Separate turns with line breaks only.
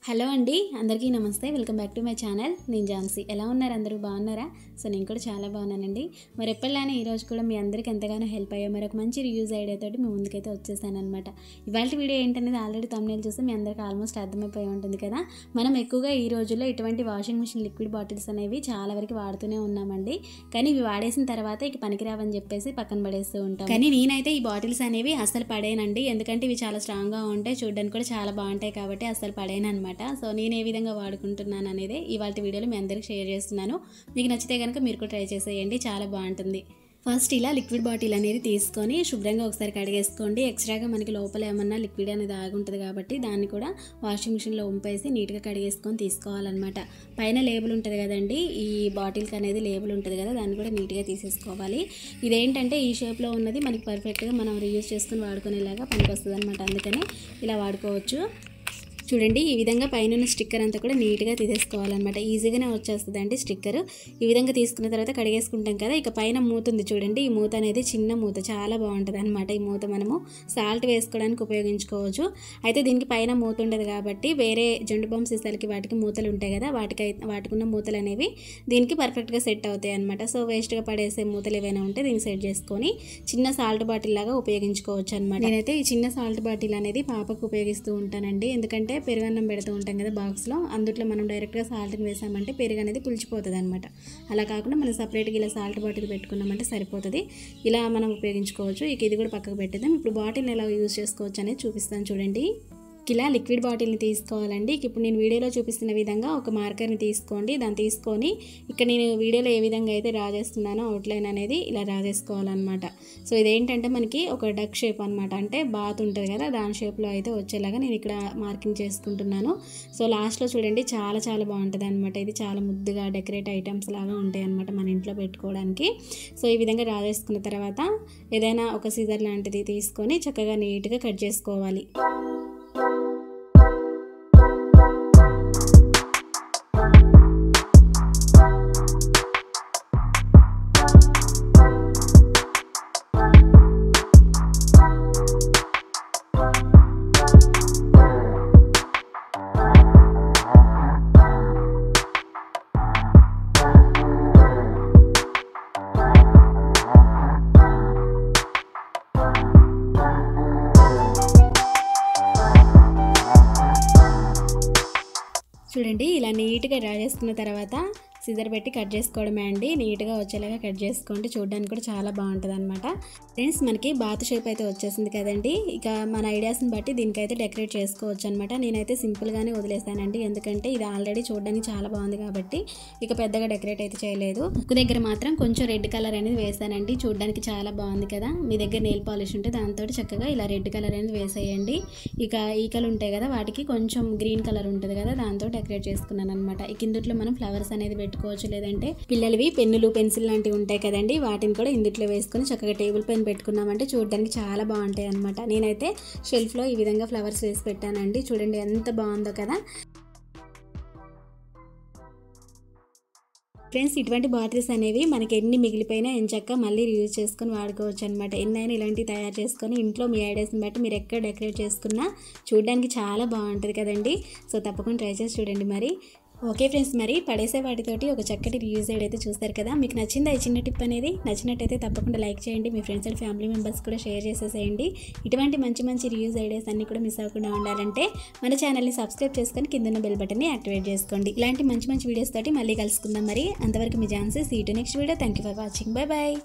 Hello అండి, అందరికీ నమస్తే. Welcome back to my channel. నేను ఝాన్సీ. ఎలా ఉన్నారు? అందరూ బాగున్నారా? సో నేను కూడా చాలా బాగున్నానండి. మరి ఎప్పటిలానే ఈరోజు కూడా మీ అందరికీ ఎంతగానో హెల్ప్ అయ్యే మరి ఒక మంచి రివ్యూస్ ఐడియా తోటి మీ ముందుకైతే వచ్చేసానమాట. ఇవాళ వీడియో ఏంటనేది ఆల్రెడీ థంబ్నెయిల్ చూస్తే మీ అందరికీ ఆల్మోస్ట్ అర్థమైపోయి ఉంటుంది కదా. మనం ఎక్కువగా ఈ రోజుల్లో ఇటువంటి వాషింగ్ మిషన్ లిక్విడ్ బాటిల్స్ అనేవి చాలా వరకు వాడుతూనే ఉన్నామండి. కానీ ఇవి వాడేసిన తర్వాత ఇక పనికిరావని చెప్పేసి పక్కన పడేస్తూ ఉంటాం. కానీ నేనైతే ఈ బాటిల్స్ అనేవి అస్సలు పడేనండి. ఎందుకంటే ఇవి చాలా స్ట్రాంగ్గా ఉంటాయి, చూడడానికి కూడా చాలా బాగుంటాయి కాబట్టి అస్సలు పడేను అనమాట. సో నేను ఏ విధంగా వాడుకుంటున్నాను అనేది ఇవాళ వీడియోలో మీ అందరికి షేర్ చేస్తున్నాను. మీకు నచ్చితే కనుక మీరు కూడా ట్రై చేసేయండి, చాలా బాగుంటుంది. ఫస్ట్ ఇలా లిక్విడ్ బాటిల్ అనేది తీసుకొని శుభ్రంగా ఒకసారి కడిగేసుకోండి. ఎక్స్ట్రాగా మనకి లోపల ఏమన్నా లిక్విడ్ అనేది ఆగుంటుంది కాబట్టి దాన్ని కూడా వాషింగ్ మిషన్లో ఉంపేసి నీట్గా కడిగేసుకొని తీసుకోవాలన్నమాట. పైన లేబుల్ ఉంటుంది కదండి, ఈ బాటిల్కి అనేది లేబుల్ ఉంటుంది కదా, దాన్ని కూడా నీట్గా తీసేసుకోవాలి. ఇదేంటంటే ఈ షేప్లో ఉన్నది మనకి పర్ఫెక్ట్గా మనం రీయూజ్ చేసుకుని వాడుకునేలాగా పనికి వస్తుంది అనమాట. అందుకని ఇలా వాడుకోవచ్చు. చూడండి, ఈ విధంగా పైన స్టిక్కర్ అంతా కూడా నీట్గా తీసేసుకోవాలన్నమాట. ఈజీగానే వచ్చేస్తుందండి స్టిక్కర్. ఈ విధంగా తీసుకున్న తర్వాత కడిగేసుకుంటాం కదా. ఇక పైన మూత ఉంది చూడండి, ఈ మూత అనేది చిన్న మూత, చాలా బాగుంటుంది అనమాట. ఈ మూత మనము సాల్ట్ వేసుకోవడానికి ఉపయోగించుకోవచ్చు. అయితే దీనికి పైన మూత ఉండదు కాబట్టి వేరే జండు బాంబు సీసాలకి వాటికి మూతలు ఉంటాయి కదా, వాటికి ఉన్న మూతలు అనేవి దీనికి పర్ఫెక్ట్గా సెట్ అవుతాయి అనమాట. సో వేస్ట్గా పడేసే మూతలు ఏవైనా ఉంటే దీన్ని సెట్ చేసుకొని చిన్న సాల్ట్ బాటిల్ లాగా ఉపయోగించుకోవచ్చు అనమాట. నేనైతే ఈ చిన్న సాల్ట్ బాటిల్ అనేది పాపకు ఉపయోగిస్తూ ఉంటానండి. ఎందుకంటే పెరుగన్నం పెడుతూ ఉంటాం కదా బాక్స్లో, అందుట్లో మనం డైరెక్ట్గా సాల్ట్ని వేసామంటే పెరుగు అనేది పులిచిపోతుంది అనమాట. అలా కాకుండా మనం సపరేట్గా ఇలా సాల్ట్ బాటిల్ పెట్టుకున్నామంటే సరిపోతుంది. ఇలా మనం ఉపయోగించుకోవచ్చు. ఇక ఇది కూడా పక్కకు పెట్టేద్దాం. ఇప్పుడు బాటిల్ని ఎలా యూజ్ చేసుకోవచ్చు అనేది చూపిస్తాను చూడండి. ఇలా లిక్విడ్ బాటిల్ని తీసుకోవాలండి. ఇప్పుడు నేను వీడియోలో చూపిస్తున్న విధంగా ఒక మార్కర్ని తీసుకోండి. దాన్ని తీసుకొని ఇక్కడ నేను వీడియోలో ఏ విధంగా అయితే డ్రా చేస్తున్నానో అవుట్లైన్ అనేది ఇలా డ్రా చేసుకోవాలన్నమాట. సో ఇదేంటంటే మనకి ఒక డక్ షేప్ అనమాట, అంటే బాత్ ఉంటుంది కదా దాని షేప్లో అయితే వచ్చేలాగా నేను ఇక్కడ మార్కింగ్ చేసుకుంటున్నాను. సో లాస్ట్లో చూడండి, చాలా చాలా బాగుంటుంది అనమాట. ఇది చాలా ముద్దుగా డెకరేట్ ఐటమ్స్ లాగా ఉంటాయి అనమాట మన ఇంట్లో పెట్టుకోవడానికి. సో ఈ విధంగా డ్రా చేసుకున్న తర్వాత ఏదైనా ఒక సిజర్ లాంటిది తీసుకొని చక్కగా నీట్గా కట్ చేసుకోవాలి. చూడండి, ఇలా నీట్గా డ్రా చేసుకున్న తర్వాత సిజర్ పెట్టి కట్ చేసుకోవడమే అండి. నీట్గా వచ్చేలాగా కట్ చేసుకోండి, చూడడానికి కూడా చాలా బాగుంటుంది అనమాట. ఫ్రెండ్స్, మనకి బాత్ షేప్ అయితే వచ్చేసింది కదండి. ఇక మన ఐడియాస్ని బట్టి దీనికైతే డెకరేట్ చేసుకోవచ్చు అనమాట. నేనైతే సింపుల్గానే వదిలేసానండి, ఎందుకంటే ఇది ఆల్రెడీ చూడడానికి చాలా బాగుంది కాబట్టి ఇక పెద్దగా డెకరేట్ అయితే చేయలేదు. ముక్కు దగ్గర మాత్రం కొంచెం రెడ్ కలర్ అనేది వేసానండి, చూడడానికి చాలా బాగుంది కదా. మీ దగ్గర నెయిల్ పాలిష్ ఉంటే దాంతో చక్కగా ఇలా రెడ్ కలర్ అనేది వేసేయండి. ఇక ఈకలు ఉంటాయి కదా, వాటికి కొంచెం గ్రీన్ కలర్ ఉంటుంది కదా, దాంతో డెకరేట్ చేసుకున్నాను అనమాట. ఇక ఇందులో మనం ఫ్లవర్స్ అనేది పెట్టుకోవచ్చు, లేదంటే పిల్లలవి పెన్నులు పెన్సిల్ లాంటివి ఉంటాయి కదండి, వాటిని కూడా ఇందులో వేసుకొని చక్కగా టేబుల్ పైన పెట్టుకున్నామంటే చూడడానికి చాలా బాగుంటాయి అనమాట. నేనైతే షెల్ఫ్లో ఈ విధంగా ఫ్లవర్స్ వేసి పెట్టానండి. చూడండి ఎంత బాగుందో కదా. ఫ్రెండ్స్, ఇటువంటి బాటిల్స్ అనేవి మనకి ఎన్ని మిగిలిపోయినా ఎంచక్క మళ్ళీ యూజ్ చేసుకొని వాడుకోవచ్చు అనమాట. ఎన్నైనా ఇలాంటివి తయారు చేసుకొని ఇంట్లో మీ ఐడియాస్ని బట్టి మీరు ఎక్కడ డెకరేట్ చేసుకున్నా చూడడానికి చాలా బాగుంటుంది కదండి. సో తప్పకుండా ట్రై చేసి చూడండి మరి. ఓకే ఫ్రెండ్స్, మరి పడేసే వాటితోటి ఒక చక్కటి రివ్యూస్ అయితే చూస్తారు కదా. మీకు నచ్చిందా ఈ చిన్న టిప్ అనేది? నచ్చినట్టయితే తప్పకుండా లైక్ చేయండి, మీ ఫ్రెండ్స్ అండ్ ఫ్యామిలీ మెంబర్స్ కూడా షేర్ చేసేసేయండి. ఇటువంటి మంచి మంచి రివ్యూస్ ఐడియాస్ అన్నీ కూడా మిస్ అవ్వకుండా ఉండాలంటే మన ఛానల్ని సబ్స్క్రైబ్ చేసుకొని కింద బెల్ బటన్ని యాక్టివేట్ చేసుకోండి. ఇలాంటి మంచి మంచి వీడియోస్ తోటి మళ్ళీ కలుసుకుందాం మరి. అంతవరకు మీ Jhansi. See you to next video. Thank you for watching. Bye bye.